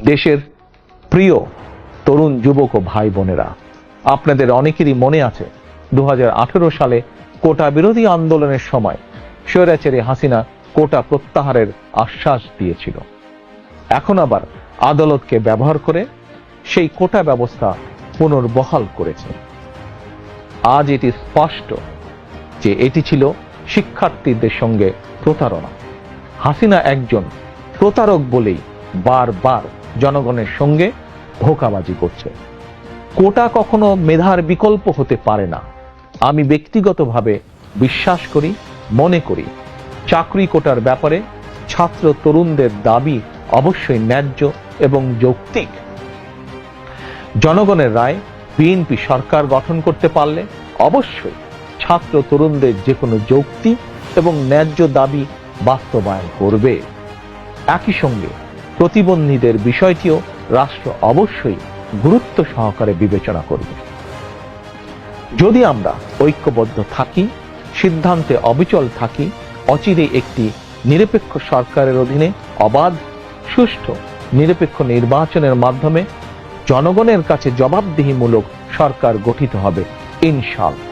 দেশের প্রিয় তরুণ যুবক ও ভাই বোনেরা, আপনাদের অনেকেরই মনে আছে 2018 সালে কোটা বিরোধী আন্দোলনের সময় স্বৈরাচারী হাসিনা কোটা প্রত্যাহারের আশ্বাস দিয়েছিল। এখন আবার আদালতকে ব্যবহার করে সেই কোটা ব্যবস্থা পুনর্বহাল করেছে। আজ এটি স্পষ্ট যে এটি ছিল শিক্ষার্থীদের সঙ্গে প্রতারণা। হাসিনা একজন প্রতারক বলেই বারবার জনগণের সঙ্গে ধোঁকাবাজি করছে। কোটা কখনো মেধার বিকল্প হতে পারে না। আমি ব্যক্তিগতভাবে বিশ্বাস করি, মনে করি চাকরি কোটার ব্যাপারে ছাত্র তরুণদের দাবি অবশ্যই ন্যায্য এবং যৌক্তিক। জনগণের রায় বিএনপি সরকার গঠন করতে পারলে অবশ্যই ছাত্র তরুণদের যে কোনো যৌক্তিক এবং ন্যায্য দাবি বাস্তবায়ন করবে। একই সঙ্গে প্রতিবন্ধীদের বিষয়টিও রাষ্ট্র অবশ্যই গুরুত্ব সহকারে বিবেচনা করবে। যদি আমরা ঐক্যবদ্ধ থাকি, সিদ্ধান্তে অবিচল থাকি, অচিরে একটি নিরপেক্ষ সরকারের অধীনে অবাধ, সুষ্ঠু, নিরপেক্ষ নির্বাচনের মাধ্যমে জনগণের কাছে জবাবদিহিমূলক সরকার গঠিত হবে ইনশাআল্লাহ।